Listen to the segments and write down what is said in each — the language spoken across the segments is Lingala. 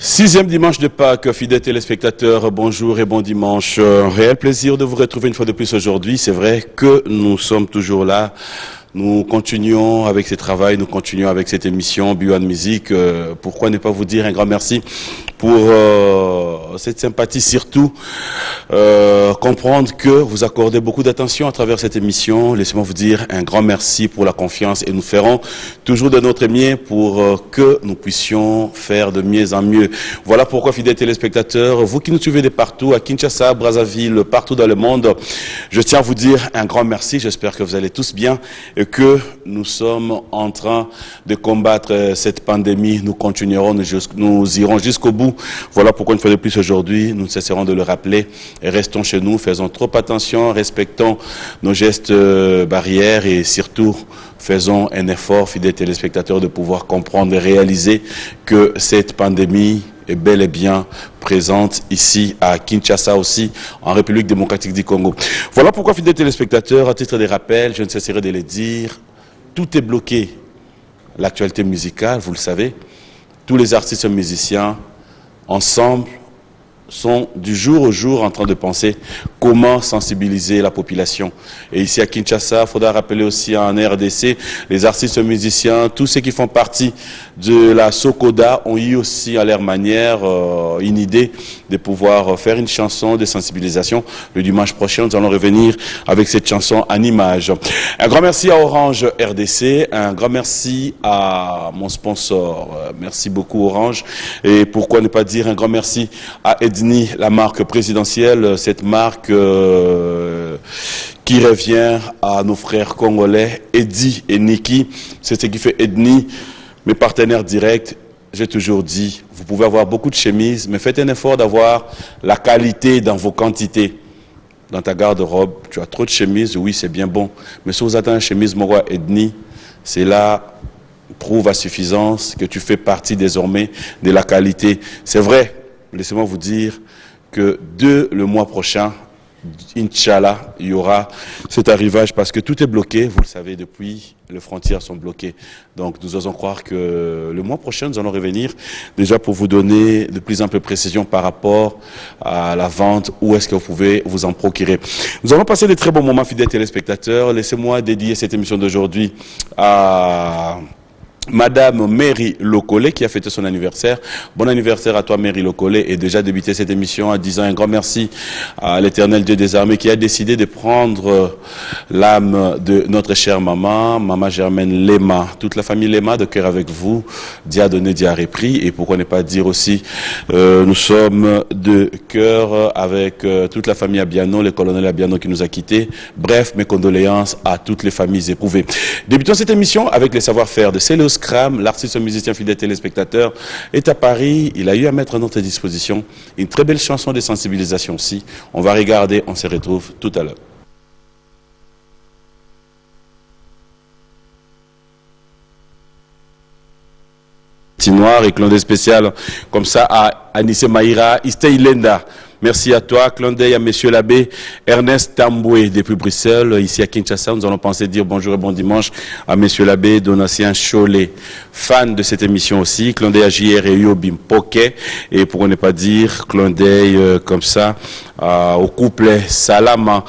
Sixième dimanche de Pâques, fidèles téléspectateurs, bonjour et bon dimanche. Un réel plaisir de vous retrouver une fois de plus aujourd'hui. C'est vrai que nous sommes toujours là. Nous continuons avec ce travail, nous continuons avec cette émission Buan Musique. Pourquoi ne pas vous dire un grand merci pour cette sympathie, surtout comprendre que vous accordez beaucoup d'attention à travers cette émission. Laissez-moi vous dire un grand merci pour la confiance et nous ferons toujours de notre mieux pour que nous puissions faire de mieux en mieux. Voilà pourquoi, fidèles téléspectateurs, vous qui nous suivez de partout, à Kinshasa, Brazzaville, partout dans le monde, je tiens à vous dire un grand merci. J'espère que vous allez tous bien et que nous sommes en train de combattre cette pandémie. Nous continuerons, nous irons jusqu'au bout. Voilà pourquoi une fois de plus aujourd'hui, nous ne cesserons de le rappeler et restons chez nous, faisons trop attention, respectons nos gestes barrières et surtout faisons un effort, fidèles téléspectateurs, de pouvoir comprendre et réaliser que cette pandémie est bel et bien présente ici à Kinshasa aussi, en République démocratique du Congo. Voilà pourquoi, fidèles téléspectateurs, à titre de rappel, je ne cesserai de le dire, tout est bloqué. L'actualité musicale, vous le savez, tous les artistes et musiciens ensemble sont du jour au jour en train de penser comment sensibiliser la population. Et ici à Kinshasa, il faudra rappeler aussi en RDC, les artistes musiciens, tous ceux qui font partie de la Sokoda ont eu aussi à leur manière une idée de pouvoir faire une chanson de sensibilisation. Le dimanche prochain, nous allons revenir avec cette chanson en images. Un grand merci à Orange RDC, un grand merci à mon sponsor. Merci beaucoup Orange. Et pourquoi ne pas dire un grand merci à Edni, la marque présidentielle, cette marque qui revient à nos frères congolais, Eddy et Niki. C'est ce qui fait Edni, mes partenaires directs. J'ai toujours dit, vous pouvez avoir beaucoup de chemises, mais faites un effort d'avoir la qualité dans vos quantités. Dans ta garde-robe, tu as trop de chemises, oui, c'est bien bon. Mais si vous attendez une chemise Moroa Edni, c'est là, prouve à suffisance que tu fais partie désormais de la qualité. C'est vrai. Laissez-moi vous dire que dès le mois prochain, Inch'Allah, il y aura cet arrivage parce que tout est bloqué. Vous le savez, depuis, les frontières sont bloquées. Donc, nous osons croire que le mois prochain, nous allons revenir déjà pour vous donner de plus en plus de précisions par rapport à la vente, où est-ce que vous pouvez vous en procurer. Nous allons passer de très bons moments, fidèles téléspectateurs. Laissez-moi dédier cette émission d'aujourd'hui à Madame Mary Lokole qui a fêté son anniversaire. Bon anniversaire à toi Mary Lokole, et déjà débuté cette émission en disant un grand merci à l'Éternel Dieu des armées qui a décidé de prendre l'âme de notre chère maman, Maman Germaine Lema. Toute la famille Lema, de cœur avec vous, Dieu a donné, Dieu a repris, et pourquoi ne pas dire aussi nous sommes de cœur avec toute la famille Abiano, le colonel Abiano qui nous a quittés. Bref, mes condoléances à toutes les familles éprouvées. Débutons cette émission avec les savoir-faire de Céléos Cram, l'artiste musicien fidèle téléspectateur, est à Paris. Il a eu à mettre à notre disposition une très belle chanson de sensibilisation aussi. On va regarder, on se retrouve tout à l'heure. Noir et clin d'œil spécial comme ça à Anissé Maïra, Istey Lenda. Merci à toi, clin d'œil à Monsieur l'abbé Ernest Tamboué depuis Bruxelles. Ici à Kinshasa, nous allons penser dire bonjour et bon dimanche à Monsieur l'abbé Donatien Cholet, fan de cette émission aussi. Clin d'œil à JR et Yobim Poké. Et pour ne pas dire clin d'œil comme ça au couple Salama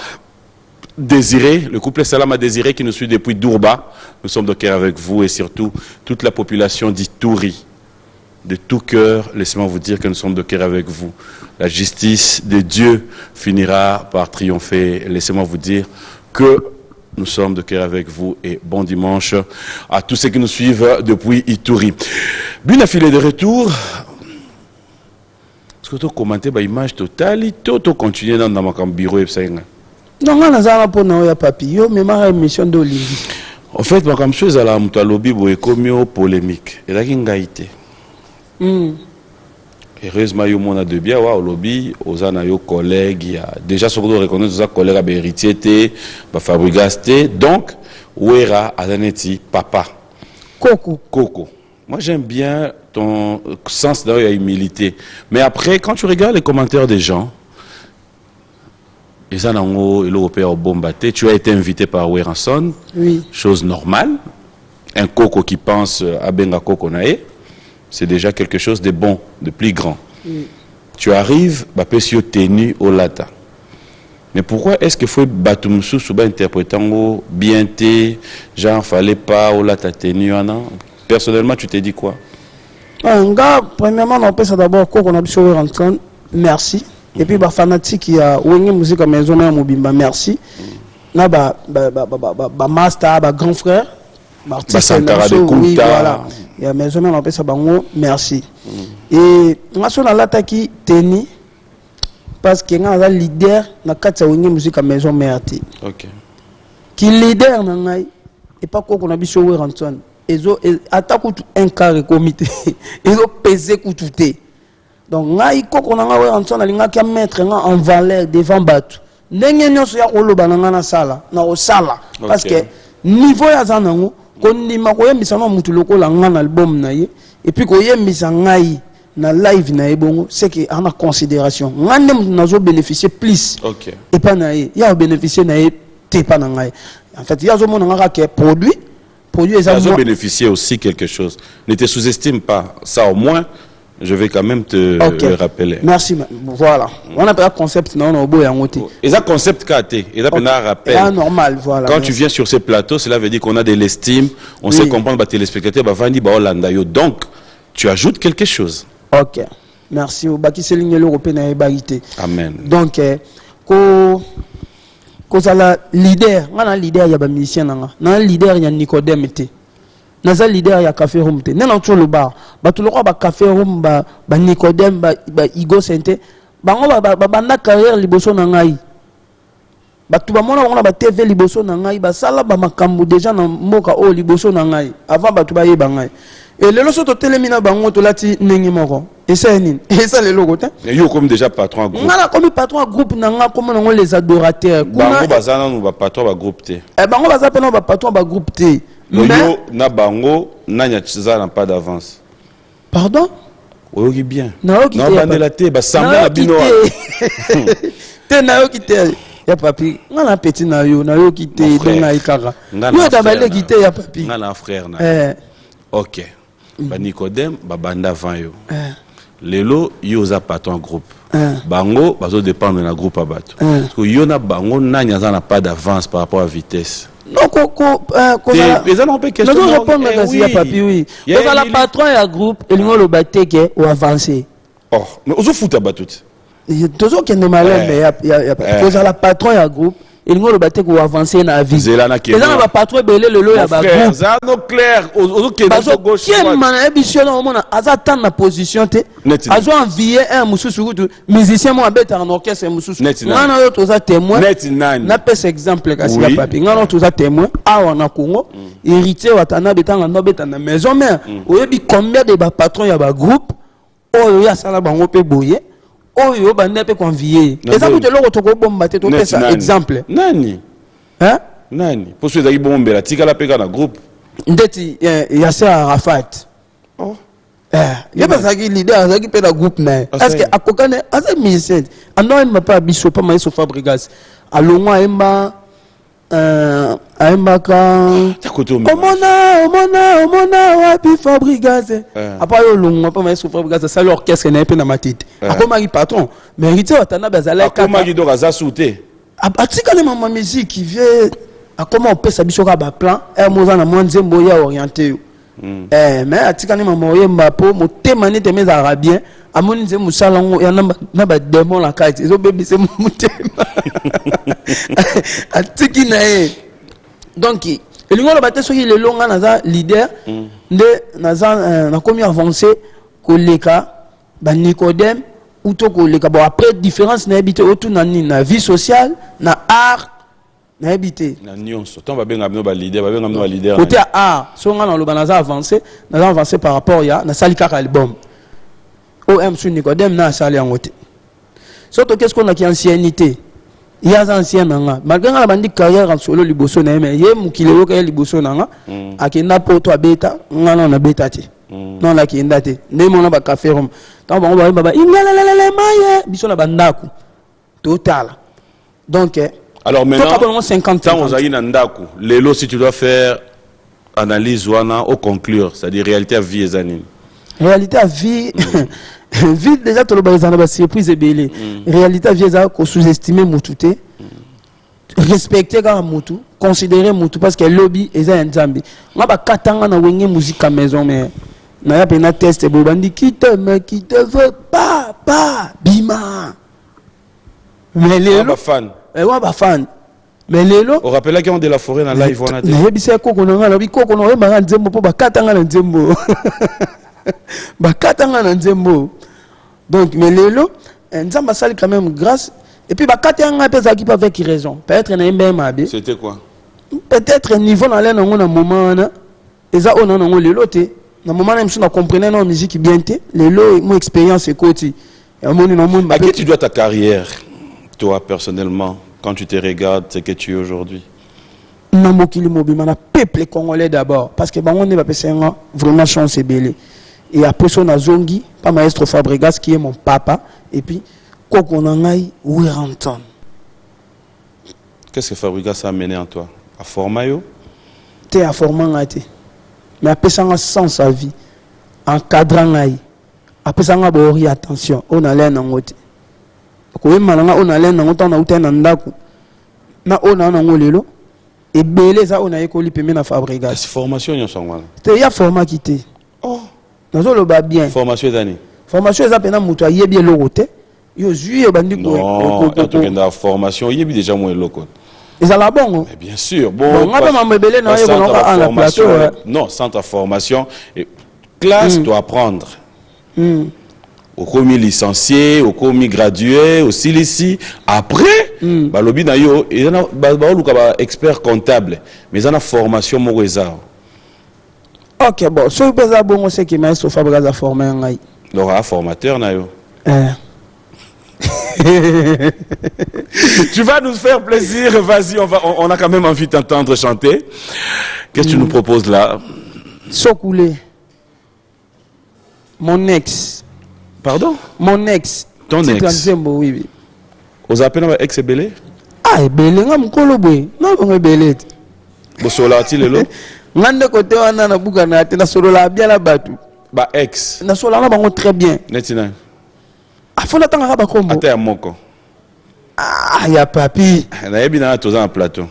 Désiré, le couple Salama Désiré qui nous suit depuis Dourba. Nous sommes de cœur avec vous et surtout toute la population d'Ituri. De tout cœur, laissez-moi vous dire que nous sommes de cœur avec vous. La justice de Dieu finira par triompher. Laissez-moi vous dire que nous sommes de cœur avec vous et bon dimanche à tous ceux qui nous suivent depuis Ituri. Bien affilé de retour. Est-ce que tu as commenté l'image totale? Tu as continué dans mon bureau et ça? Non, on a pas papillon, mais ma émission d'Olivier. En fait, ma comme chose à la mutalobi boye comme polémique. Et là qui ngaïté. Heureusement, il y a de bien, au lobby, aux anayo collègues, il y a déjà ce qu'on doit reconnaître, aux collègues à héritier, à fabricaster. Donc, ouera adaneti papa. Coco. Coco. Moi, j'aime bien ton sens de la humilité. Mais après, quand tu regardes les commentaires des gens, tu as été invité par Weranson, oui. Chose normale. Un coco qui pense à Benga Coco Nae. c'est déjà quelque chose de bon, de plus grand. Tu arrives, Bapesio tenu au lata. Mais pourquoi est-ce qu'il faut Batumsou Souba interprétant bien té, genre fallait pas au lata tenu, non? Personnellement, tu t'es dit quoi? Premièrement, on peut d'abord qu'on a besoin de merci. Et puis, les fanatiques qui a oué musique à maison, merci. Na master, grand frère, oui, voilà. Il y a maison, on appelle ça merci. Et moi, je suis là qui teni parce que on a leader na kati oué musique à maison, merci. Ok. Qui leader na et pas qu'on a besoin de rentrer. Ils ont attaqué un carré comité. Ils ont pesé tout. Donc, il faut qu'on a mettre en valeur devant Batu. N'engenyo ya koloba na sala na osala parce que niveau ya zanango konima ko yemisa na mutu lokola ngana album na ye et puis ko yemisa ngai na live na ebongo c'est que en considération ngande mutu nazo bénéficier plus et pas na ye ya bénéficier na ye te pas na ngai en fait ya zo mona ngaka ke produit ils ont bénéficié aussi quelque chose. Ne te sous-estime pas. Ça au moins, je vais quand même te le rappeler. Merci. Voilà. On a un concept. Non, on a ils ont un concept KT. Ils ont un rappel. Ah, normal. Voilà. Quand tu viens sur ces plateaux, cela veut dire qu'on a de l'estime. On sait comprendre les téléspectateurs. Donc, tu ajoutes quelque chose. Ok. Merci. Amen. Donc, kozala leader ngana leader ya ba musicien na leader ya Nicodème te naza leader ya Café Room te nena tolo ba batuloko ba Café Room ba Nicodème ba Igo Sente bango ba banda carrière liboso na ngai batu ba mona ngona ba TV liboso na ngai ba sala ba makambu déjà na moka o liboso na ngai avant batu ba yeba ngai et le loso to telemina bango to lati nengi moko et ça nini et ça le logo ta et yo comme déjà patron à groupe ngana comme patron à groupe nanga comme nango les adorateurs bango bazana no ba patron ba groupe te bango baza pe no ba patron ba groupe te mais yo na bango nanya tsa na pas d'avance pardon oyoki bien na oki na bandela te ba samba na bino te na oki te ya papi ngana petit na yo ki te benga ikara yo da bale ki te ya papi ngana frère na ok ba Nicodème ba banda van yo lelo yo za patron groupe bango bazo dépendre na groupe abato parce que yo na bango nanya za na pas d'avance par rapport à vitesse non les gens ont pas question non répondre kasi ya papi oui parce que la patron ya groupe elingo lo bateke ou avancer oh mais ozo futa batut tozo kende malem ya parce que la patron ya groupe il ngolo baté ko avancer na vie les gens va patron belé le lo ya ba groupe ça no clair ozo ke gauche qui mana émission na mona azata na position te azo envier un mususu kutu musicien mo abeta en orchestre mususu ngana yo toza témoin na pese exemple kasi ya papi ngana toza témoin awa na Congo héritier watana betanga no beta na maison mère oyebi combien de ba patron ya ba groupe oyo ya sala bango pe boye oyo bande pe convier exemple de loko toko bomba te to pesa exemple nani hein nani pour ceux qui bombe la tika la peka na groupe ndeti Yasser Arafat oh yeba zaki leader zaki pe na groupe na est-ce que akokane asa musicien ando ma pas biso pas maïso Fabregas alongwa emba aembaka omona wapi Fabregas après yo longo pa maître Fabregas ça l'orchestre na pe na matite akomaki patron mais héritier watana bazala kaka akomaki do kaza souté atika le mama musique qui vient akoma opesa biso ka ba plan moza na mwanzembo ya orienté mais atika le mama oyemba po motema nete mes arabiens amoni nze musala ngo ya na ba démon la kati ezo bebise motema atiki na e donc elingo lo bateso ki le longa naza leader nde naza na komi avancer koleka ba Nicodème ou to koleka bon après différence na habité autour na vie sociale na art na habité na nyonso to ba benga bino ba leader côté art so nga na lo naza avancer par rapport ya na sali kaka album OM sur Nicodème na sali ngote surtout qu'est-ce qu'on a qui ancienneté il y a ancien nanga malgré la bandi carrière en solo liboso na mais ye mukile yo ka liboso nanga akenda poto abeta ngana na beta ti non la ki ndate ne mona ba Café Room tant bon ba ingalala maye biso na bandaku total donc alors maintenant 50 tant on a ndaku lelo si tu dois faire analyse wana au conclure c'est-à-dire réalité à vie et anine réalité à vie vie déjà tout le bazar na surprise belé réalité à vie ça ko sous-estimer mututé respecter quand mutu considérer mutu parce que lobby eza un nzambi nga ba katanga na wenge musique à maison mais na ya pena test bobandi qui te veut pas bima mais les fan ba fan mais lelo on rappelle qu'ils ont de la forêt dans live on a dit yebisa koko na lobi koko no ba nzembo po ba katanga na nzembo ba katanga na nzembo donc mais lelo nzamba sali quand même grâce et puis ba katanga pe za qui pas avec raison peut-être na mbe mabe c'était quoi peut-être niveau na le na moment na eza ona na lelo te na moment na msu na comprendre na musique bien te lelo mon expérience ekoti ya moni na moni à qui tu dois ta carrière toi personnellement quand tu te regardes ce que tu es aujourd'hui? Na mokili mobima na peuple congolais d'abord parce que bango ne va passer vraiment chance belé et après son azongi pas maestro Fabregas qui est mon papa et puis koko nangai Weranton. Qu'est-ce que Fabregas a amené en toi? À former yo? T'es à former ngati mais après ça sans sa vie encadrant ngai après ça nga bori attention on allait na ngote ko malanga on allait na ngota na utena ndaku na ona na ngolelo et belé ça on a école pemé na Fabregas. Cette formation yon sangwala. Te ya format quitté. Oh. Nazo lo ba bien. Formation d'année. Formation ça pena muto yebi lokote. Yo zui bandi ko. Non, en tout cas dans formation yebi déjà moins loko. Et ça la bon. Mais bien sûr. Bon. On va me belé na la plateau. Non, sans ta formation et classe doit apprendre. Au commis licencié, au commis gradué, au ici. Après, balobi na yo, il y a un expert comptable, mais il y a une formation moreza. Ok, bon, ce que vous bon, c'est que maestro Fabregas a formé un gars. Donc, un formateur na yo. Tu vas nous faire plaisir, vas-y, on a quand même envie de t'entendre chanter. Qu'est-ce que tu nous proposes là? Sokoulé. Mon ex. Pardon? Mon ex. Ton ex? Oui, oui. Vous appelez un ex belé? Ah, belé, nga mukolo boy. Non, on belé. Bo sola ti lelo? Ngande kote wana na buka na te na solo la bien la batu. Ba ex. Na solo na bango très bien. Netina. Afona tanga ba kombo. Ata ya moko. Ah, ya papi. Na yebi na toza en plateau.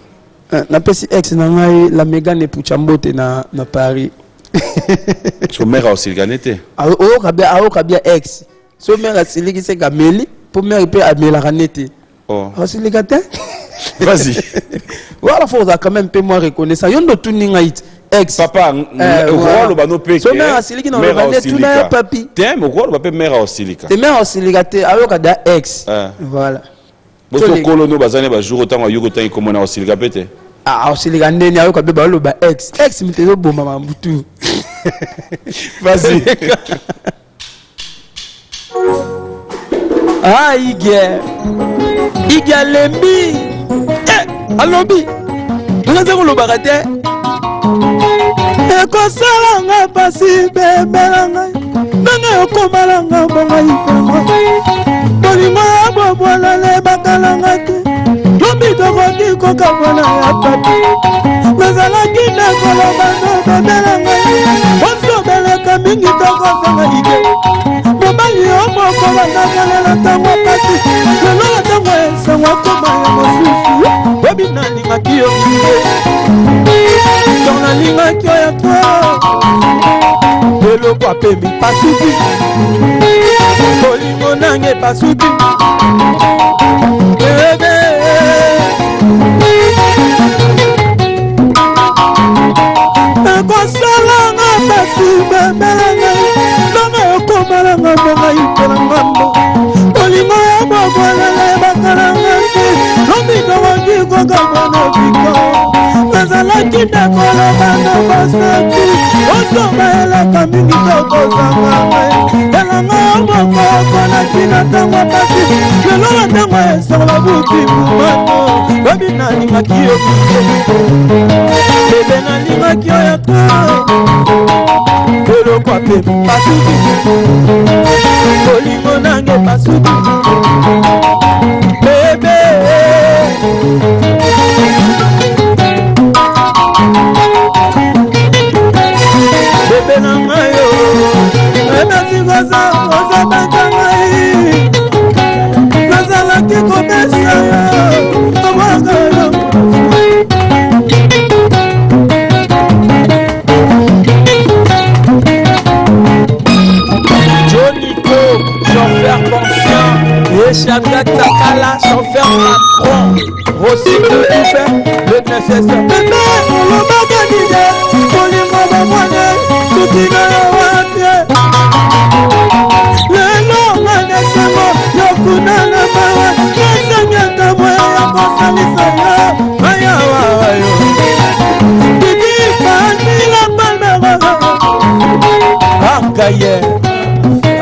Na pesi ex na ngai la Mégane Puchambote na Paris. So mère aussi ganete. Ao kabia ex. So mère asiliki se gameli pour mère pe amela ranete. Oh. Asilika te. Vas-y. Voilà faut quand même peu moi reconnaissant. Yondo tuninga it ex. Papa, rôle ba no pe. So mère asiliki na ranete tuna papi. Tem rôle ba pe mère asilika. Te mère asilika te ao kada ex. Voilà. Boto kolono bazane ba jour autant yugo tan ko mona asilika pete. Ah, asilika ndeni ao kabeba lo ba ex. Ex mitezo boma mambutu. Vas-y. Ah, Igia lembi. Alobi. Ngaze ko lobakate. Eko salanga pasi bebelanga. Nanga okomalanga bonga ikongo. Bolingo abobona le bakalanga te. Lombi tokoti kokabona ya papi. Nazala kina koloba no bebelanga. Bonso beleka mingi tokosanga ige. Mobali omoko banakolela ntango pasi. Lelo ntango esango akoma ya mosusu. Webi nalingaki yo mie. Don nalingaki oyo to. Lelo kwa pembi pasuki. Bolingo nange pasuki. Bebe. Nakosalanga pasi bebelanga. Malanga bonga ipona ngambo olingo ya bobona le bakalanga te lombi tokoki kokabona viko nazalaki ndakolo bana basaki osomaelaka mingi tokozanga elanga mokokonaki na ntango pasi lelo na ntango esola buti mumano lobi nalingaki yo bebe nalingaki oyo te lelo kwa pe pasuki bolingo nange pasuki bebe bebe nanga yo Et Shadrach Sakala, chauffeur patron. Rossi de tout fait, le nécessaire. Bébé, on l'a pas dit, on lui m'a demandé, tout qui n'a pas le nom, c'est moi, le coup n'a pas, le Seigneur de moi, il va s'en Maya, Didi, Mani, la palme, ah, Gaïe,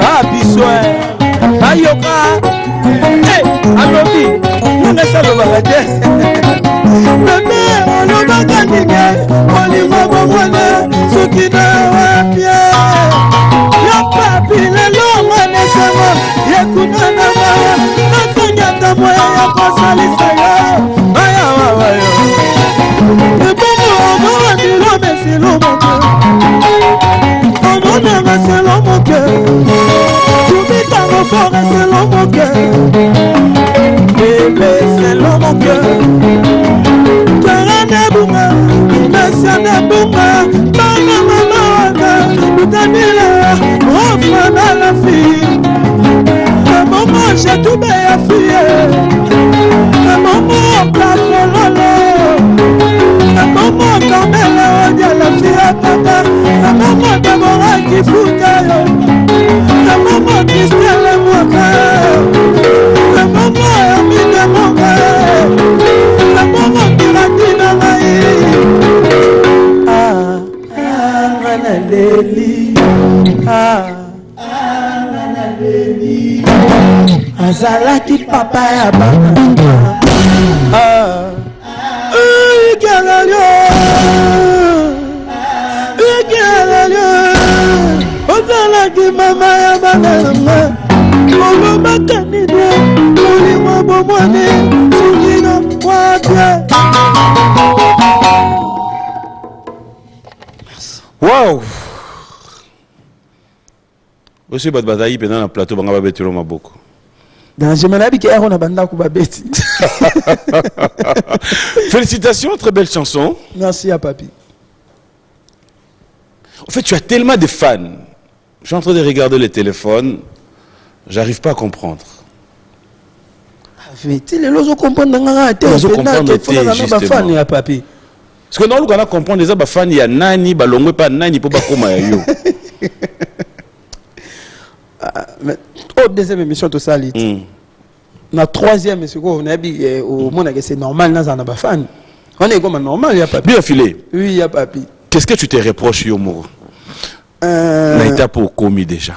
ah, Bissoin, Ayoka, Alobi, on est ça le baradé. Bébé, on le bagadine, on lui va bonne, ce qui n'a bien. Ya papi, le long, on est ça, ya kuna na ma, na sonya ta moya ya kosali saya. Aya wa yo. Bébé, on a dit l'homme, c'est l'homme. On a c'est l'homme. Tout vite à refort, c'est l'homme. Bébé, c'est l'homme que Karana Bouma, Nassana Bouma, Mama Mama, Moutanila, Enfant à la fille. La maman, j'ai tout bien à fille. La maman, plafond lolo. La maman, quand elle a la fille à papa. La maman, Déborah qui fout à la maman, Christelle et moi. La maman, Amina Moka. La maman, Piratina Maï. Ah, Manaleli. Ah, Manaleli. Azalaki papa ya bana. Ah, Galalio. Galalio. Azalaki mama ya bana. Olo makanide, oli mabomone, sungina wapia. Wow! Aussi, Badbadaï, pendant le plateau, on va mettre le maboko. Je me l'habille qu'on a banda Koubabeti. Félicitations, très belle chanson. Merci à papi. En fait, tu as tellement de fans. Je suis en train de regarder le téléphone. J'arrive pas à comprendre. Les gens comprennent justement. Papi. Parce que nous, on comprend déjà que fan ya nani, balongwe pas nani pour bakoma ya yo. Au deuxième émission de ça, la troisième émission, on a dit au monde que c'est normal, nous avons des fans. On est comme normal, il y a papi. Bien filé. Oui, il y a papi. Qu'est-ce que tu te reproches, Yomo? Naïta pour commis déjà.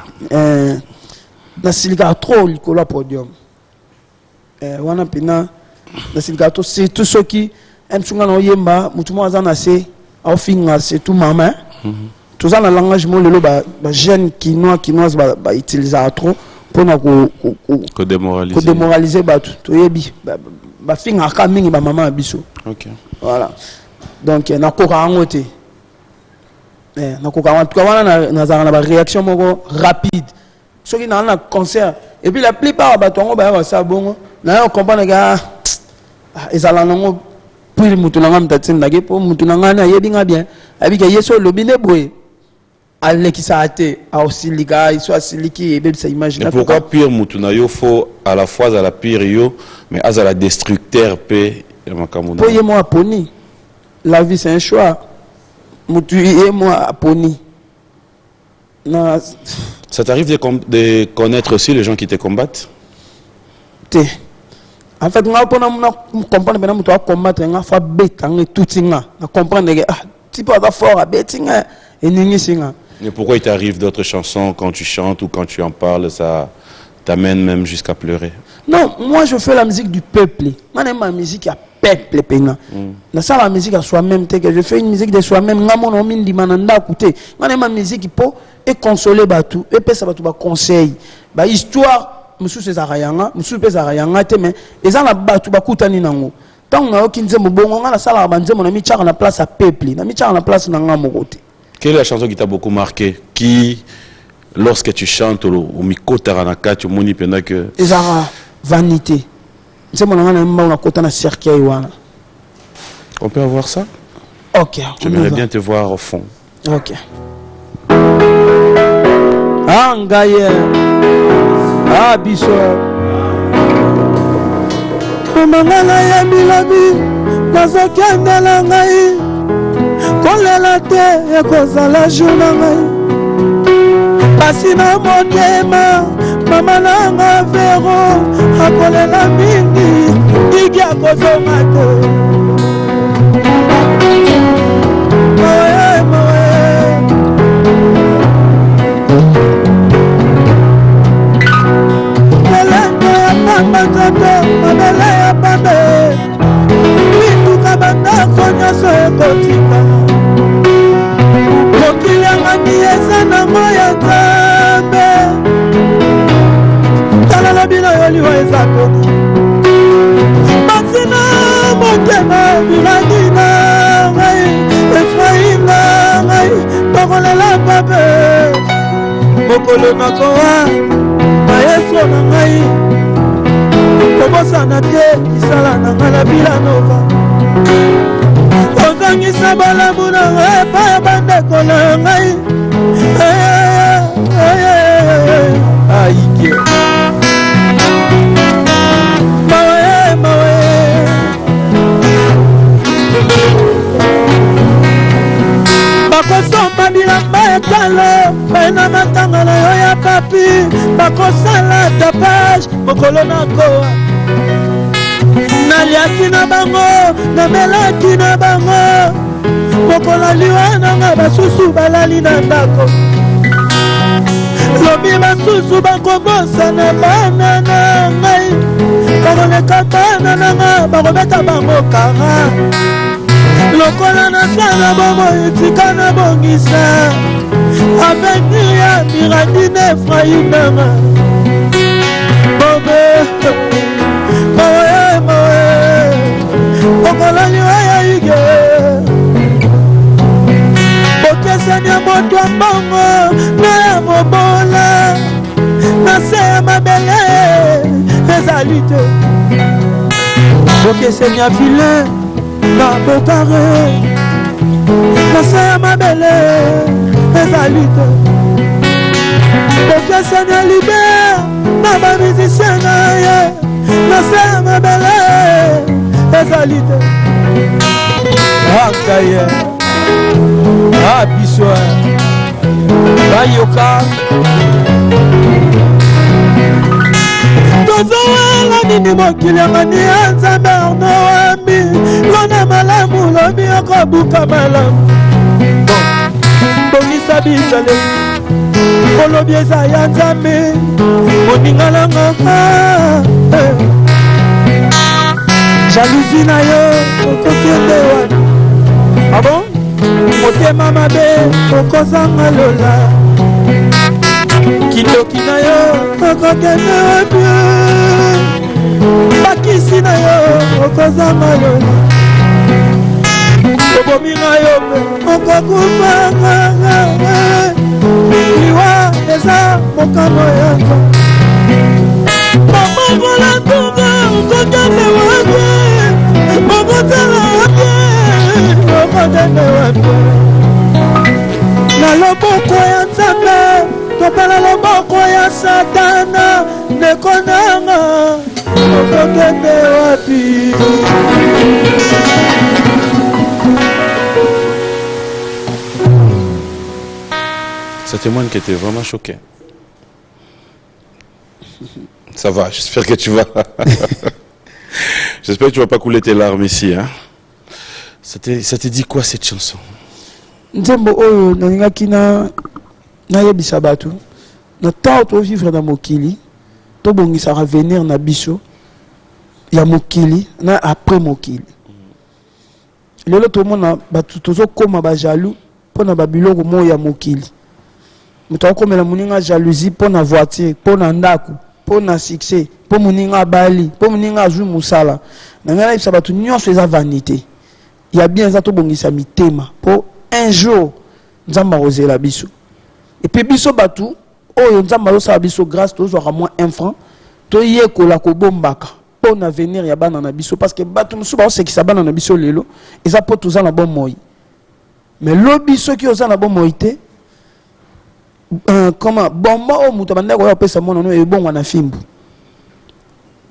Na silika trop le podium. Wana pina na silika trop c'est tout ce qui aime sunga na yemba mutu mo azana se au finga c'est tout maman. Tout ça dans langage mo lelo ba jeune quinoise ba utiliser trop pour na ko démoraliser ba to yebi ba finga ka mingi ba maman biso. OK. Voilà. Donc na ko ka ngote. Na ko ka en tout cas wana na za na ba réaction moko rapide. Ceux qui n'ont pas de concert. Et puis la plupart des bâtons, ça bon. On comprend que ils allaient puis mutunanga mtatsinda pour mutunanga na yebinga bien. Avec yeso lobine boy. Alle qui ça été aussi liga, ils sont siliki et bien ça imagine. Pourquoi pire mutuna yo faut à la fois à la pire yo mais à la destructeur paix makamuna. Pour moi poni. La vie c'est un choix. Mutu et moi poni. Non. Ça t'arrive de connaître aussi les gens qui te combattent? En fait, on comprend que nous devons combattre, on doit bêter, tout ça. On comprend que tu peux avoir fort à bêter et nous. Mais pourquoi il t'arrive d'autres chansons quand tu chantes ou quand tu en parles, ça t'amène même jusqu'à pleurer? Non, moi je fais la musique du peuple. Moi j'aime ma musique à peuple pena. Na ça la musique à soi-même que je fais une musique de soi-même ngamo no mindi mananda écouter. Moi j'aime ma musique pour et consoler batou et pesa batou ba conseil. Ba histoire musu ces arayanga, musu pesa arayanga te mais eza na batou ba kutani nango. Tant na okinze mbongo nga na sala ba nzemo na mi tchaka na place à peuple, na mi tchaka na place na ngamo côté. Quelle est la chanson qui t'a beaucoup marqué? Qui lorsque tu chantes au micro taranaka tu moni pendant que ezara vanité. C'est mon nom on a côté na cercueil wana. On peut avoir ça? OK. J'aimerais bien te voir au fond. OK. Ah ngaye. Ah biso. mangala ya bilobi nazokendela ngai kolela te ekozala jour na ngai pasi na motema mama nanga vero akolela mingi igi akozonga te kelenge ya pamba nzoto mabele ya pambe bituka bandako nyonso ekotika mokili yangani eza nango ya nzambe tala na bino yo liwa eza koni basina motema bilandi na ngai efraim na ngai bakolela pape mokolo nakowa maestro na ngai kobosana te isala na ngai na Villanova ozangisa balamu na ngai epai ya bandeko na ngai aike mawe bakosomba bilamba ekalo baina matanga na yo ya papi bakosala tapage mokolo nakowa naliaki na bango namelaki na bango mokolo liwa nanga basusu balali na ndako lobi basusu bakobosana bana na ngai bakoleka bana nanga bakobeta bango kara lokola nasala bomoi tika na bongisa avenir ya Mirandine Efraim nanga bobe mawe okolani waya ige bokesani ya moto ya mbongo na ya mobola na se ya mabele ezali te bokesani ya file na bokare na se ya mabele ezali te bokesani ya liber na bamisicien na ye na se ya mabele ezali te akaye biso bayoka tozowela nini mokili yangani ya nzambe arno wambi lona malamu lobi okobuka malamu bongisa bitale olobi eza ya nzambe moninga nanga jalousie na yo okokende wana abo motema mabe okozanga lola kindoki na yo okokende wapi bakisi na yo okozanga lola obominga yo pe okokufanga liwa eza mokano yango mamongola tunga okokende wapi okotela wapi okokende wapi na loboko ya nzambe topela loboko ya satana ndeko nanga okokende wapi Ça témoigne que tu es vraiment choqué. Ça va, j'espère que tu vas. J'espère que tu vas pas couler tes larmes ici. Hein? Ça te dit quoi cette chanson? Nzembo oyo nalingaki na yebisa bato na temps to vivre na mokili to bongisa revenir na biso ya mokili na après mokili. Lelo to mona bato tozo koma ba jaloux pona ba biloko mo ya mokili. Muto akomela muninga jalousie pona voiture, pona ndako, pona succès, po muninga bali, po muninga azui musala. Na ngala yebisa bato nyonso eza vanité. Il y a bien ça to bongisa mitema po un jour nzamba ozela biso. Et puis biso batu oyo nzamba osala biso grâce to zo moins 1 franc to yekola ko bombaka pour avenir ya bana na biso parce que batu musu ba osekisa bana na biso lelo eza po toza na bon moi. Mais lobi soki oza na bon moi te comment bomba o muto banda ko pesa mono no e bongo na fimbu.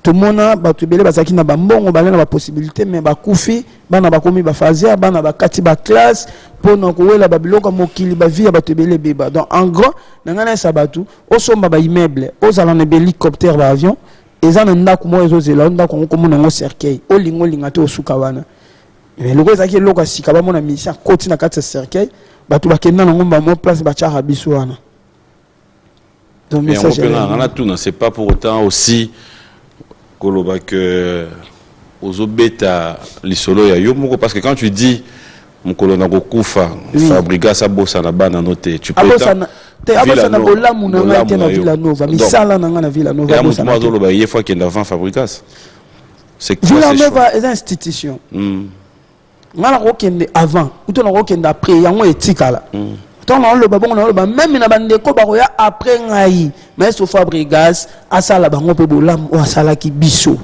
tout le monde bato belé bazaki na bambongo balé na ba possibilité mais ba kufi bana ba komi ba fazia bana ba kati ba classe pona ko wela ba biloko mokili ba vie bato belé beba donc en gros nangana sa bato o somba ba immeuble o zala na hélicoptère ba avion eza na ndako mo ezo zela ndako ko mona ngo cercueil o lingo linga te o suka wana mais loko ezaki loko sika ba mona mission koti na kati cercueil bato ba kenda na ngomba mo place ba tchara biso wana donc mais on a tout non c'est pas pour autant aussi koloba que ozobeta lisolo ya yo moko parce que quand tu dis mokolo na kokufa Fabrigas sa bossa na bana noté tu peux abosa na bolamu na ngate na Villa Nova misala na ngana Villa Nova ya mutu mazo loba ye fois qu'il avant Fabrigas c'est Villa Nova est une institution ngala ko kende avant uto na ko kende après yango etikala tant on le babon on le même na bande ko ba ko ya après ngai mais so Fabrigas asala bango pe bolamu o asala ki biso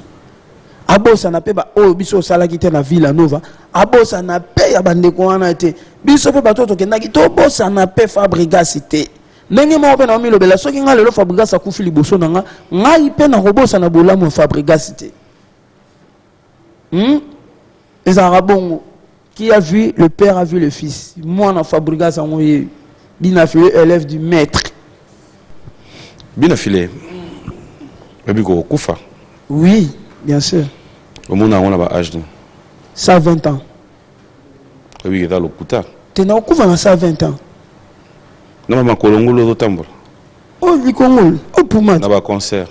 abosa na pe ba o biso sala ki te na Villa Nova abosa na pe ya bande ko wana te biso pe bato to kenda ki to bosa na pe Fabrigas te ndenge mo pe na mi lobela soki nga lelo Fabrigas akufi liboso na nga ngai pe na robosa na bolamu Fabrigas te les arabongo qui a vu le père a vu le fils moi na Fabrigas en bina filé élève du maître bina filé babiko kufa oui bien sûr au monde on a ba âge 120 ans oui il est dans le puta tu n'as kufa na 120 ans na mama kolongolo do tambola oh likongolo oh puma na ba concert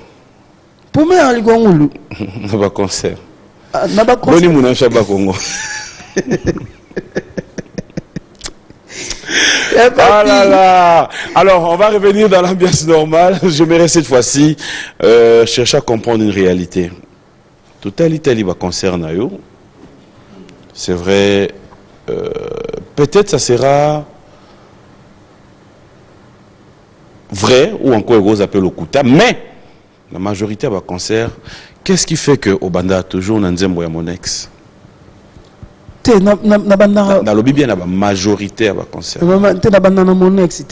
puma ya likongolo na ba concert na ba concert boni muna shaba Congo. Ah là là. Alors, on va revenir dans l'ambiance normale. J'aimerais cette fois-ci chercher à comprendre une réalité. L'Italie va concerner eux. C'est vrai. Peut-être ça sera vrai ou encore gros appel au Kuta, mais la majorité va concert. Qu'est-ce qui fait que Obanda toujours Nanzembo ya mon ex? na lobi bien na ba majorité à ba concert te na banda na mon ex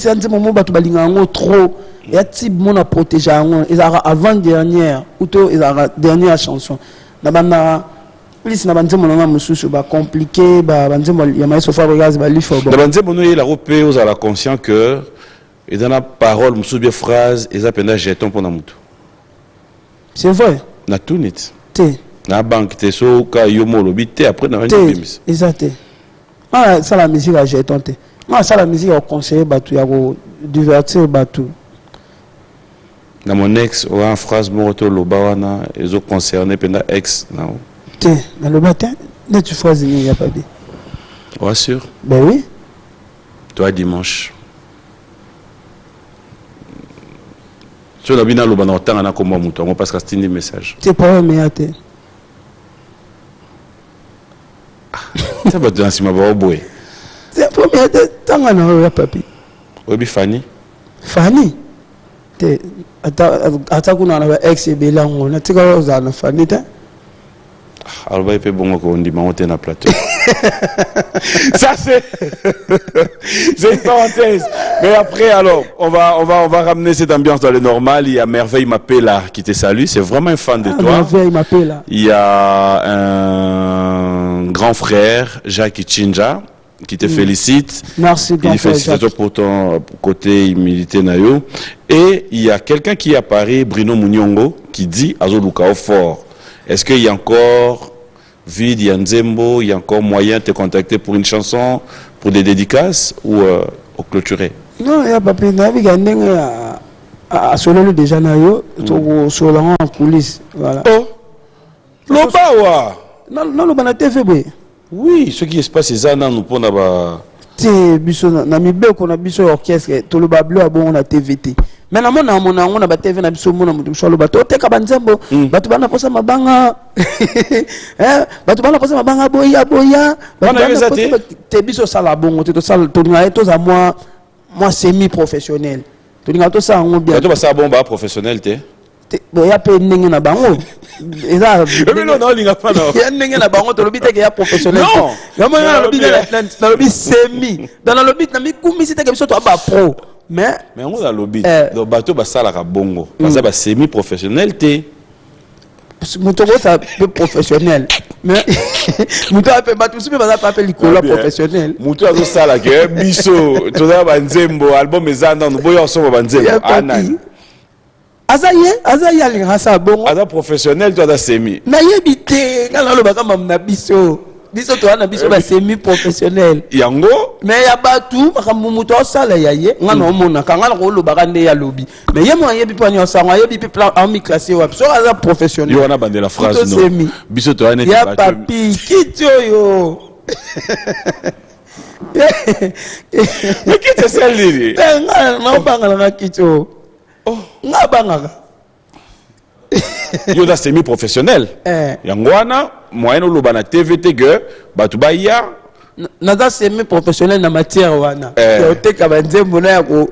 anti momo batu balinga ngo trop ya type mona protéger ngo ezara avant dernière ou to ezara dernière chanson na banda plus na banzemo na mususu ba compliqué ba banzemo ya maïso Fabrigas ba lifo bon na banzemo no la repé aux ala conscient que et dans la parole mususu bien phrase et ça penda jeton pour na mutu c'est vrai na tout net te na banque te so ka yomo lobité après na bimis exact ah ça la musique a jeton te moi ça la musique a conseillé batu ya ko divertir batu na mon ex ou en phrase moto loba wana ezo concerné penda ex na te na le matin ne tu phrase ni ya pas bien ouais sûr ben oui toi dimanche tu as bien loba na tanga na komba muto parce que c'est un message c'est pas mais até ça va dans sima ba boy c'est premier tanga na papi obi Fanny te ata kuna na ex belango na tika za na Fanny te alors il peut bon qu'on dit monter na plateau ça c'est une parenthèse mais après alors on va ramener cette ambiance dans le normal. Il y a Merveille Mapela qui te salue, c'est vraiment un fan de toi. Merveille Mapela. Il y a un grand frère Jacques Chinja qui te félicite. Merci grand frère. Félicitations pour ton côté militaire nayo. Et il y a quelqu'un qui est à Paris, Bruno Munyongo, qui dit Azoluka au fort. Est-ce qu'il y a encore vide, il y a Nzembo, il y a encore moyen de te contacter pour une chanson, pour des dédicaces ou au clôturer? Non, il y a pas de problème. À solo déjà nayo, solo en coulisses, voilà. Oh, Lobawa. Non, le bana TV boy. Oui, ce qui se passe c'est ça, nous pour n'avoir. Te biso na mibe ko na biso orchestre, to le bablo a bon na TVT. Mais na mona on a ba TV na biso mona mutu so lo bato te ka banzembo, batu bana posa mabanga. Batu bana posa mabanga boya. Bana posa te biso sala bongo te to sala to nga to za moi semi professionnel. To nga to sa ngo bien. To ba sa bon ba professionnel te. Boya pe ndenge na bango. Non, il n'y a pas non. Il y a ndenge na bango to lo bité que ya professionnel. Non. Ya mo na lo bité na lo bité semi. Dans le bité na mi kumisi te ke biso to ba pro. Mais on a le bit. Le bateau ba sala ka bongo. Parce que ba semi professionnel te. Moto ça peu professionnel. Mais moto a fait battu super pas appelé l'école professionnel. Moto a ça là que biso toza banzembo album ezanda no boyo so banzembo anani. Azaye ali rasa bongo. Aza professionnel toi da semi. Na yebite kana lo baka mamna biso. Biso to ana biso ba semi professionnel. Yango mais ya batu makambo moto sala yaye ngana omona kanga ko lo baka nde ya lobi. Mais ye mo yebi pa nyo sanga yebi pe plan en mi classé wa. So aza professionnel. Yo na bande la phrase no. Biso to ana ya papi kitio yo. Mais qui te sel dit? Non banga na kitio. Oh, nga banga. Yo da semi professionnel. Yango wana moyen lo bana TVT que batu ba ya naza semi professionnel na matière wana. Ya oteka banzembo na ya ko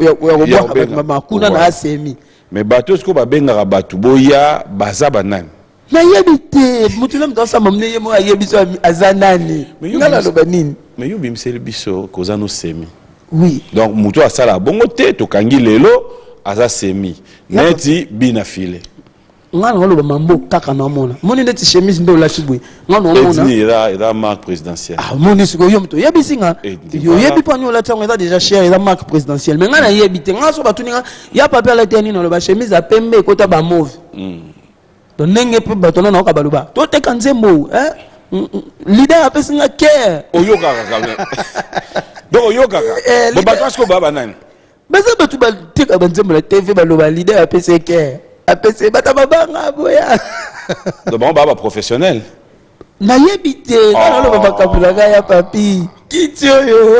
mama kuna na semi. Mais batu sko ba benga batu boya baza banani. Na yebite mutu na mtasa mamne yemo ayebiso azanani. Ngala lo banini. Mais yo bimsel biso koza no semi. Oui. Donc mutu asala bongo te to kangi lelo aza semi. Neti binafile. Ngana ngolo mambo kaka na mona. Moni ndeti chemise ndo la chibwe. Ngana mona. Ira marque présidentielle. Ah moni siko yo mto yebisinga. Yo yebi pa nyo la tango eza déjà cher eza marque présidentielle. Mais ngana yebite ngana so batuninga ya papier la teni no ba chemise a pembe kota ba mauve. Donc nenge pe batona na okabaloba. To te kanzembo, leader apesinga care. Oyoka kaka. Donc oyoka kaka. Bo batwasko baba nani. Basa batu ba tika banzembo la TV baloba leader apese care. APC batababanga boya. Donc bon baba professionnel. Na yebite na lo baba kabulaga ya papi. Kitio yo.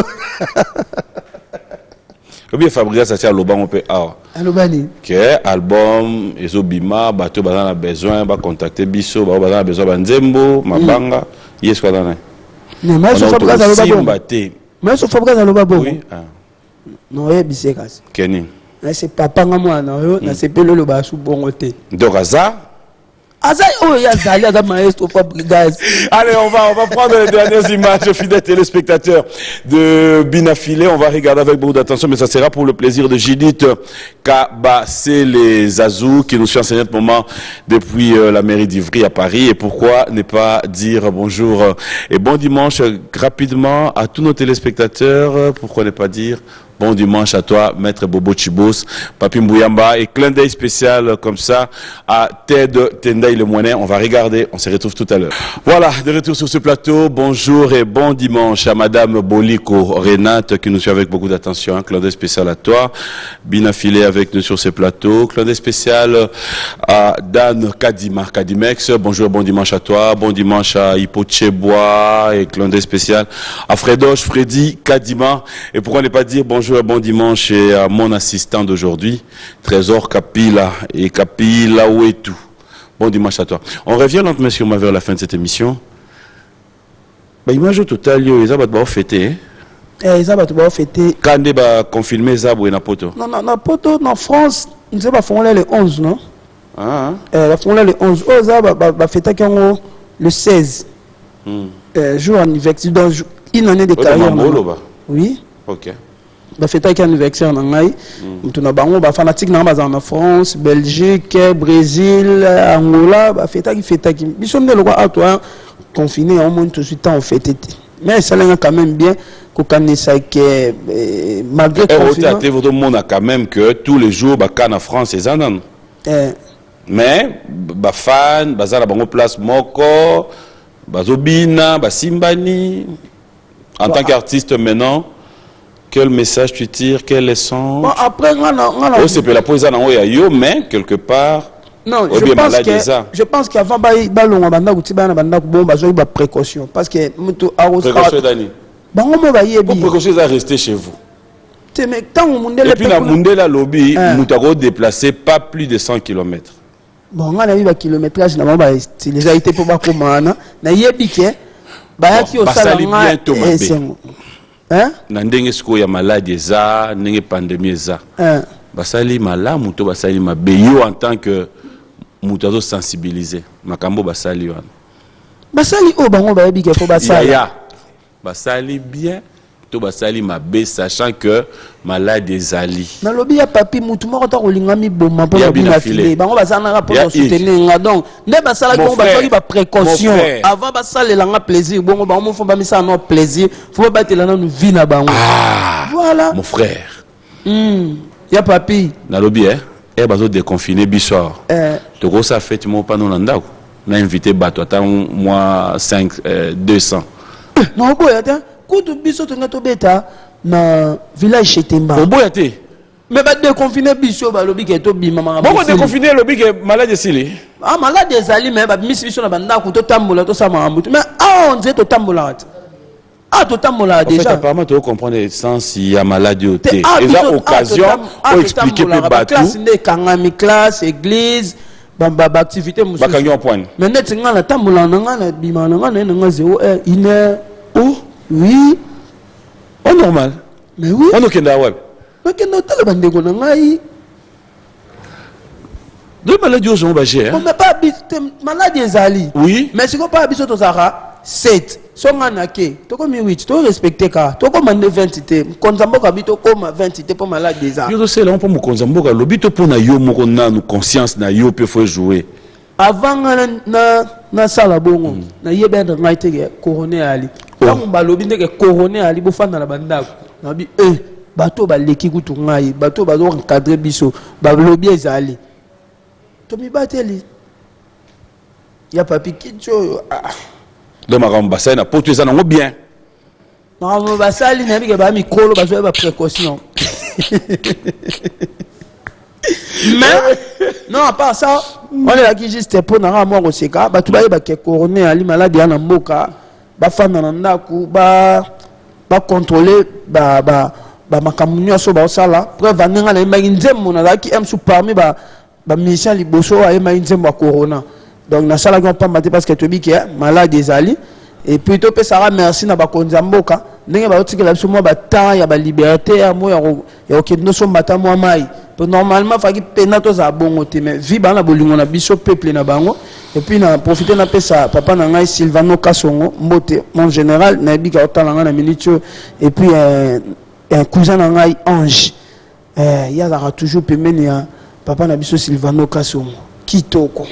Bien Fabrice ça tient lobango pe ah. Alobani. Que album ezo bima bato bazana besoin ba contacter biso ba bazana besoin banzembo mabanga yes quoi dans. Mais so Fabrice alobabo. Mais so Fabrice alobabo. Oui. Non yebise kasi. Keni. C'est papa mwana yo na sepelo lo ba su bongo te. Donc Aza oh ya zali aza maestro Fabrice. Allez, on va prendre les dernières images, fidèles téléspectateurs de Binafilé. On va regarder avec beaucoup d'attention, mais ça sera pour le plaisir de Judith Kabasele Zazou, qui nous suit en ce moment depuis la mairie d'Ivry à Paris. Et pourquoi ne pas dire bonjour et bon dimanche rapidement à tous nos téléspectateurs. Pourquoi ne pas dire bon dimanche à toi, Maître Bobo Chibos, Papi Mbouyamba, et clin d'œil spécial comme ça à Ted Tendai le Moinet. On va regarder, on se retrouve tout à l'heure. Voilà, de retour sur ce plateau. Bonjour et bon dimanche à Madame Boliko Renate qui nous suit avec beaucoup d'attention. Clin d'œil spécial à toi, Binafilé avec nous sur ce plateau. Clin d'œil spécial à Dan Kadima, Kadimex. Bonjour et bon dimanche à toi. Bon dimanche à Hipochebois et clin d'œil spécial à Fredoche, Freddy Kadima. Et pourquoi ne pas dire bonjour et bon dimanche à mon assistant d'aujourd'hui, Trésor Kapila et Kapila Ouetou. Bon dimanche à toi. On revient lentement sur moi vers la fin de cette émission. Bah, image au total, ils ont fêté. Ils ont fêté. Quand ils ont confirmé ça, ils ont poto. Non, na poto, en France, ils ont fait le 11, non? Ah. Ils ont fait le 11. Ils ont fêté le 16. Jour anniversaire. Donc, une année de carrière. Oui. Ok. Ba fêta ki anniversaire na ngai mutu na bango ba fanatique na baza na France, Belgique, Brésil, Angola ba fêta ki biso ndelo kwa atwa confiné au monde tout de suite en fêté. Mais ça l'a quand même bien ko kanisa que malgré confinement tout le monde a quand même que tous les jours ba kana France et zanan. Mais ba fan baza na bango place moko bazobina ba simbani en tant qu'artiste maintenant. Quel message tu tires, quelle leçon? Bon, après, c'est la poésie mais quelque part. Non, je pense qu'avant, il y a précaution. Parce que. Précaution d'année. Précaution à rester chez vous. Et puis, la Mundela Lobby, nous avons déplacé pas plus de 100 km. Bon, on a eu un kilométrage, c'est déjà été pour ma commande. Il y a na ndenge siko ya maladie za ndenge pandémie za basali malamu to basali mabeyo en tant que mutazo sensibiliser makambo basali wana basali o bango ba yebike fo basali ya basali bien to basali mabe sachant que malade ezali na lobi ya papi mutu moko ta kolinga mi boma pour bina filer bango basana rapport Ya, soutenir nga donc nde basala Mon ko ba frère, ba précaution mon frère. avant basala langa plaisir bongo bango fo ba misa no plaisir faut batela na vie na bango voilà mon frère ya papi na lobi bazo déconfiner bisor to ko sa fête mo pa no ndako na invité bato ata moi 200 non boya ta kutu biso to ngato beta na village Chetemba boya te mais ba déconfiner biso ba lobi ke to bima mama bon déconfiner lobi ke malade sili malade ezali mais ba misi biso na banda ko to tambola to sama ambutu mais on dit to tambola to tambola déjà apparemment tu comprendre le sens il y a maladie au thé et ça occasion pour expliquer pe batou classe ne kangami classe église ba activité musu bakangi en point mais net ngana tambola ngana bima ngana nga 0 1 heure oh oui oh normal mais oui on okenda web mais que notala bandeko na ngai de maladie aux gens bagé on n'a pas maladie ezali oui mais si ko pas biso to zara 7 songa na ke to ko mi 8 to respecter ka to ko mande 20 te konzamboka bito koma 20 te pour maladie ezali yo c'est là on peut mo konzamboka lobito pour na yo moko na nous conscience na yo peut faut jouer avant na sala bongo na yeba na ngai te couronné ali donc balobi ndeke couronné ali bo fanda na bandako na bi bato baleki kutu ngai bato bazo encadrer biso balobi ezali to mi bateli ya papi kitcho de makambo basali na poto eza nango bien makambo basali na bike ba mikolo bazo ba précaution mais non à part ça on est là qui juste pour na moi oseka bato ba yeba ke couronné ali malade ya na mboka ba fanda na ndaku ba contrôler ba makambo nyonso ba osala preuve aninga na yemaki nzembo nazalaki msu parmi ba mission liboso ayemaki nzembo ya corona donc nasalaki opamba te parce que toyebi ke malade ezali et puis topesaka merci na bakonzi ya mboka ndenge baotikela biso mwa batemps ya baliberté ya mo ya kokende nosomba ata mwa mai po normalement faki pena tozala bongo te mais vi bana na bolingo na biso peuple na bango et puis na profiter napesa papa na ngai Silvano Kasongo mbote mon général nayebi ka otala ngai na minute et puis un cousin na ngai Ange yazaka toujours pembeni ya papa na biso Silvano Kasongo kitoko.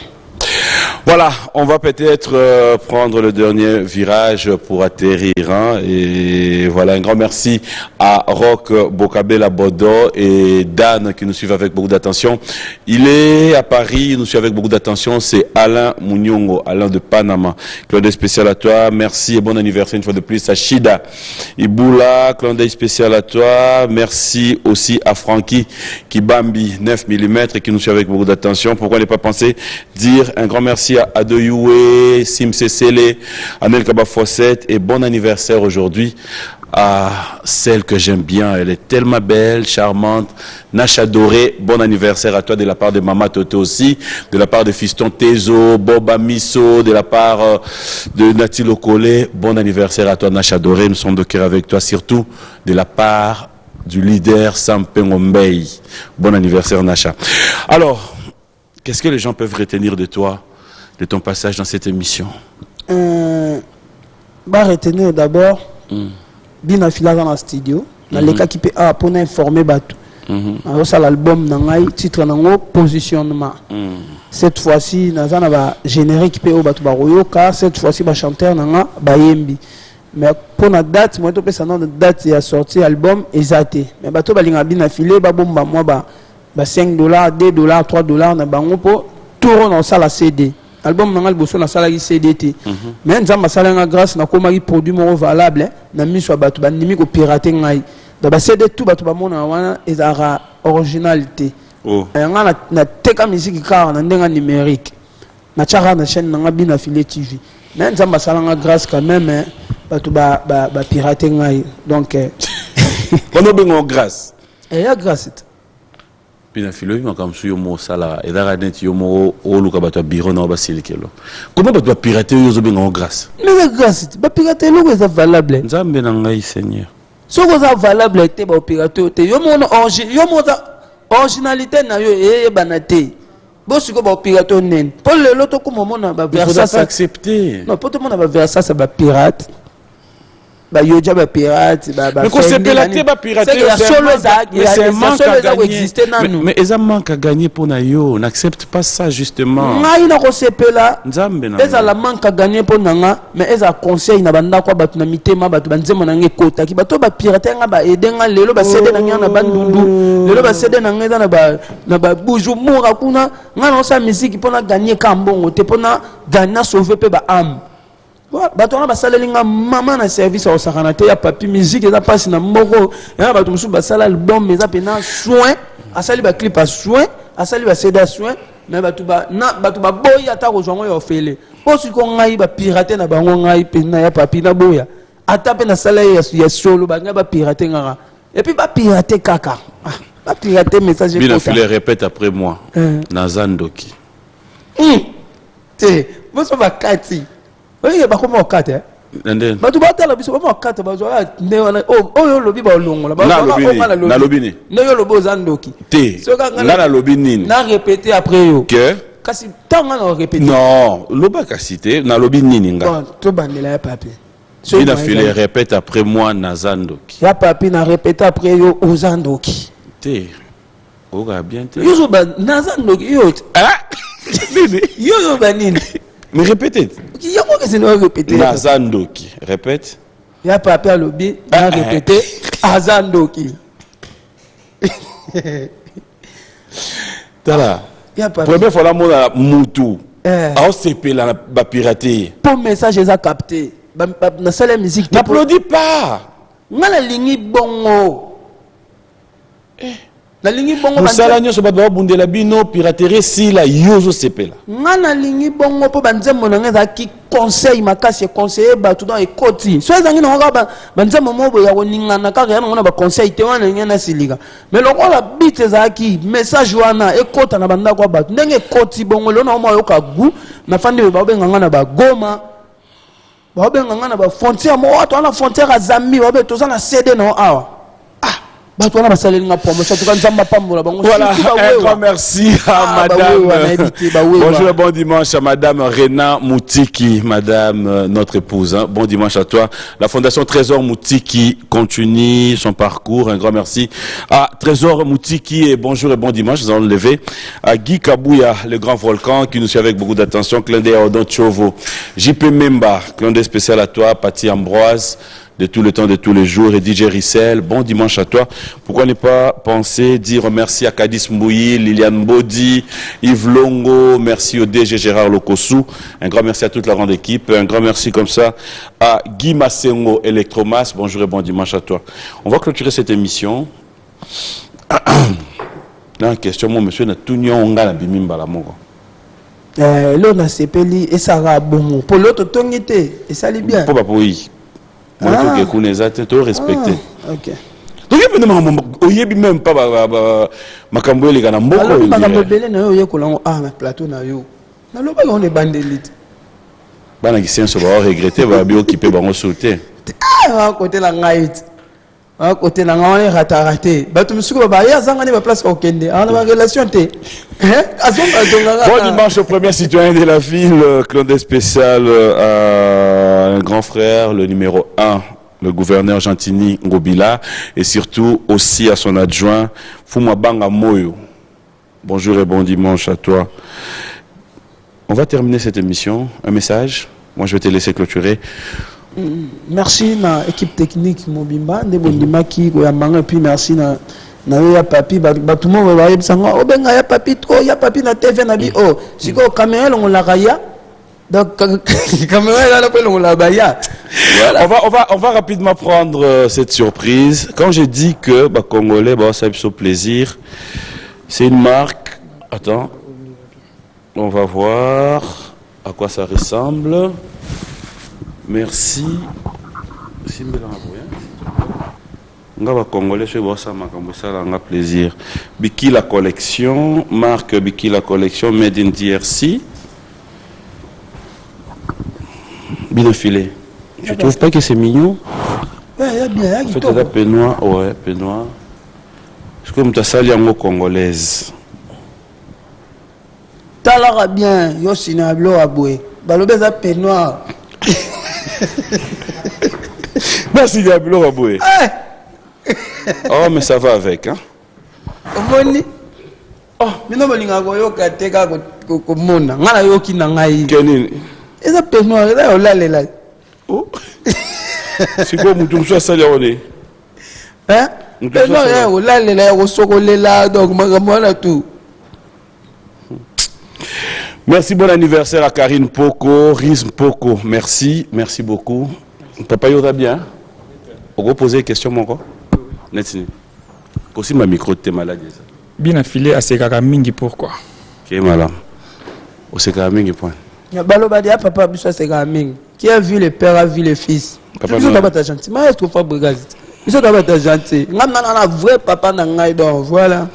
Voilà, on va peut-être prendre le dernier virage pour atterrir. Hein, et voilà, un grand merci à Roch Bokabela Bodo et Dan qui nous suivent avec beaucoup d'attention. Il est à Paris, il nous suit avec beaucoup d'attention. C'est Alain Munyongo, Alain de Panama. Clin d'œil spécial à toi. Merci et bon anniversaire une fois de plus à Shida Iboula. Clin d'œil spécial à toi. Merci aussi à Francky Kibambi 9 mm qui nous suit avec beaucoup d'attention. Pourquoi ne pas penser dire un grand merci à Adoyoué, Simse Sele, Anel Kaba Fossette et bon anniversaire aujourd'hui à celle que j'aime bien. Elle est tellement belle, charmante. Nacha Doré, bon anniversaire à toi de la part de Mama Toto aussi, de la part de Fiston Tezo, Boba Miso, de la part de Nati Lokole. Bon anniversaire à toi Nacha Doré, nous sommes de cœur avec toi, surtout de la part du leader Sampengombei. Bon anniversaire Nacha. Alors, qu'est-ce que les gens peuvent retenir de toi, de ton passage dans cette émission? Retenir d'abord, bien affilé dans le studio, dans les cas qui peut pour informer Batou. Ça l'album nangai titre nango positionnement. Cette fois-ci, dans un générique qui peut au Batou Baroyoka, cette fois-ci ba chanteur nanga bayembi. Mais pour la date, moi to pesa na date ya sorti album exacté. Mais Batou balinga bien affilé ba bomba moi ba $5, $2, $3 na bango po tourner dans ça la CD. Album nangal bosso na sala CD T. Mais nzamba sala nga grâce na koma ki produit mo valable na miso batu ba nimi ko pirater ngai. Da ba CD tout batu ba mona wana ezara originalité. Oh. Nga na teka musique car na ndenga numérique. Na chara na chaîne nga bina filé TV. Mais nzamba sala nga grâce quand même batu ba pirater ngai. Donc Kono bengo grâce. ya grâce. Puis na filo ma comme sur mo sala et da net yo mo o luka bato bureau na ba silikelo. Comment bato pirater yo zo bengo grâce? Mais grâce, ba pirater lo ko valable. Nzambe na ngai Seigneur. So ko valable te ba pirater te yo mo originalité na yo banate. Bo siko ba pirater nen. Pour le loto ko mo na ba versa ça accepter. Non, pour tout le monde ba versa ça ba pirate. Yoja ba pirate mais qu'on s'est pélaté ba pirate c'est un manque à gagner mais ils ont manque à gagner pour nayo n'accepte pas ça justement ngai na ko sepela eza la manque à gagner pour nanga mais eza conseil na banda kwa batu na mitema batu banzemo na ngekota ki bato ba pirate nga ba edenga lelo ba cede na nga na bandundu lelo ba cede na nga na ba bujumura kuna nga na sa musique pour na gagner kambongo te pour na gagner sauver pe ba âme. Bato na basala linga mama na service au sakanate ya papi musique eza passe na moko ya bato musu basala album eza pena soin asali ba clip à soin asali ba CD à soin mais bato ba boy ata ko jongo yo fele posi ko ngai ba pirate na bango ngai pena ya papi na boya ata pe na sala ya solo ba ngai ba pirate ngara et puis ba pirate kaka ba pirate message bien filer répète après moi Nazandoki te boso ba kati. Oui, bah comment on cate, hein? Bah tu vas la biso comment on cate, bah tu vas oh lobi ba longo là, na lobini. Na yo lobo zandoki. Te. Na lobini. Na répéter après yo. Que? Kasi tanga na répéter. Non, loba kasité na lobini ninga. Bon, to bandela ya papi. Il a fait les répète après moi na zandoki. Ya papi na répéter après yo ozandoki. Te. Oga bien te. Yo ba na zandoki yo. Ah? Yo ba nini? Mais répétez. Il y a quoi que c'est non répéter. Nazandoki. Répète. Il y a papi à lobby. Na répéter. Azandoki. Tala. Première fois la mona mutu. A CP la ba pirater. Pour message ça capté. Na salle musique. N'applaudis pas. Ngala lingi bongo. La lingi bongo musala nyoso bato babundela bino piraterie si la yozo sepela ngana lingi bongo po banzembo na ngeza ki conseil makasi conseiller bato dans ekoti so ezangi na ngaba banzembo mobo ya koningana kaka yana ngona ba conseil te wana ngena silika mais lokola bite zaki message wana ekota na banda kwa bato ndenge ekoti bongo lona omo yoka gu na fandi ba benga ngana ba goma ba benga ngana ba frontière mo watu wana frontière a Zambie ba be tozana CD na awa. Voilà, un grand merci à madame. Bonjour et bon dimanche à madame Rena Moutiki, madame notre épouse. Hein. Bon dimanche à toi. La fondation Trésor Moutiki continue son parcours. Un grand merci à Trésor Moutiki et bonjour et bon dimanche. Nous allons le lever à Guy Kabouya, le grand volcan qui nous suit avec beaucoup d'attention. Clin d'œil à Odon Chovo. JP Memba, clin d'œil spécial à toi. Patti Ambroise. De tout le temps, de tous les jours, et DJ Rissel, bon dimanche à toi. Pourquoi ne pas penser, dire merci à Kadis Mbouyi, Liliane Bodi, Yves Longo, merci au DG Gérard Lokosu, un grand merci à toute la grande équipe, un grand merci comme ça à Guy Massengo, Electromas, bonjour et bon dimanche à toi. On va clôturer cette émission. Là, question, mon monsieur, na tout nyon nga na bimimba la moko. L'on a sepeli et ça va bon. Pour l'autre, tongité, et ça l'est bien. Pour pas pour y. Moi, tout respecté. Ok. Donc, il y a même pas Makambo les gars. Alors, Makambo Belé na yo ko na plateau na yo. Na lo ba on est bandelite. Bana qui sien se va regretter va bien occupé ba on sauter. Ah, côté la ngaït. Ah, côté la ngaït raté. Ba tu musuko ba ya zanga ni ba place okende. Ah, na relation té. Bon dimanche au premier citoyen de la ville, clone spécial à un grand frère, le numéro 1, le gouverneur Gentini Ngobila, et surtout aussi à son adjoint, Fumabanga Moyo. Bonjour et bon dimanche à toi. On va terminer cette émission. Un message. Moi, je vais te laisser clôturer. Merci à l'équipe technique Mobimba, Ndebondimaki, Goyamanga, et puis merci à ya papi tout le monde va yebsanga o benga ya papi trop ya papi na TV na bi oh siko caméra longo la raya donc caméra là après longo la baya. On va rapidement prendre cette surprise. Quand j'ai dit que Congolais ça fait plaisir, c'est une marque. Attends, on va voir à quoi ça ressemble. Merci. Ngaba Congolais chez Bossa Makambo ça a plaisir. Biki la collection, marque Biki la collection made in DRC. Bien filé. Tu trouves pas que c'est mignon? Ouais, bien, c'est un peignoir, ouais, peignoir. C'est comme ta salle yango congolaise. Talara bien, yo sinablo aboué. Balobeza peignoir. Merci Gabilo Raboué. Oh, mais ça va avec, hein? Omoni. Oh, mino bolinga koyoka teka ko mona. Ngala yoki na ngai. Kenini? Eza peno eza olalela. Oh. C'est quoi mutu so sali one? Hein? Peno ya olalela ya kosokolela donc makamona tout. Merci, bon anniversaire à Karine Poko, Riz Poko. Merci, merci beaucoup. Papa Yoda bien? On va poser une question, mon gars. Netini. Aussi ma micro t'es malade. Bien affilé à Sekaka Mingi, pourquoi? Qui est malade? Au Sekaka Mingi, point. Balobadia papa biso Sekaka Mingi. Qui a vu le père a vu le fils. Papa biso d'abord gentil. Mais est-ce qu'on fait brigade? Biso d'abord gentil. Ngam vrai papa na ngai donc voilà.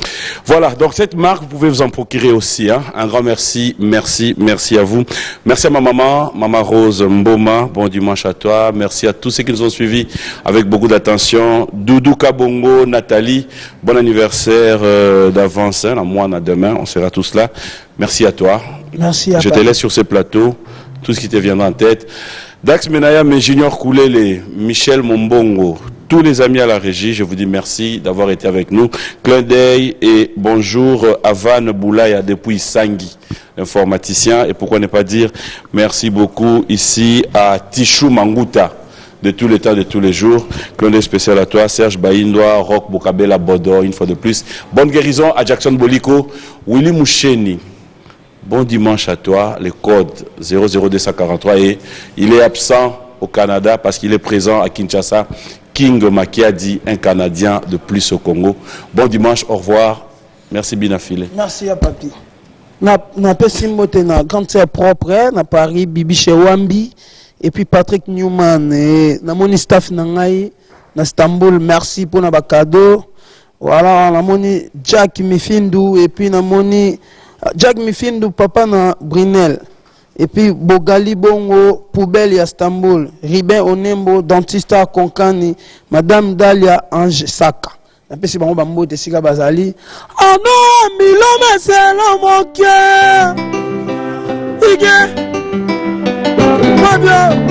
Voilà, donc cette marque, vous pouvez vous en procurer aussi. Hein. Un grand merci, merci à vous. Merci à ma maman, Maman Rose Mboma, bon dimanche à toi. Merci à tous ceux qui nous ont suivis avec beaucoup d'attention. Doudou Kabongo, Nathalie, bon anniversaire d'avance, hein, moi, demain, on sera tous là. Merci à toi. Merci à Je te laisse sur ce plateau, tout ce qui te viendra en tête. Dax Menaya, Junior Koulele, Michel Mombongo, tous les amis à la régie, je vous dis merci d'avoir été avec nous. Clin d'œil et bonjour à Van Boulaya depuis Sangui, informaticien. Et pourquoi ne pas dire merci beaucoup ici à Tichou Manguta, de tous les temps, de tous les jours. Clin d'œil spécial à toi, Serge Baïndoa, Rock Bokabela Bodo, une fois de plus. Bonne guérison à Jackson Boliko, Willy Moucheni. Bon dimanche à toi, le code 00243 et il est absent au Canada parce qu'il est présent à Kinshasa. King Makiadi, un Canadien de plus au Congo. Bon dimanche, au revoir. Merci Binafile. Merci à papi. Na Pessimbote na grande sœur propre na Paris Bibi Chewambi et puis Patrick Newman et na moni staff na ngai na Istanbul. Merci pour na cadeau. Voilà, na moni Jack Mifindu et puis na moni Jack Mifindu papa na Brunel. Et puis Bogali Bongo, Poubelle à Istanbul, Ribin Onembo, Dentista Konkani, Madame Dalia Ange Saka. Et puis c'est bon, Bambo de Siga Bazali. Ah non, Milome c'est l'homme au cœur. Ige. Pas bien.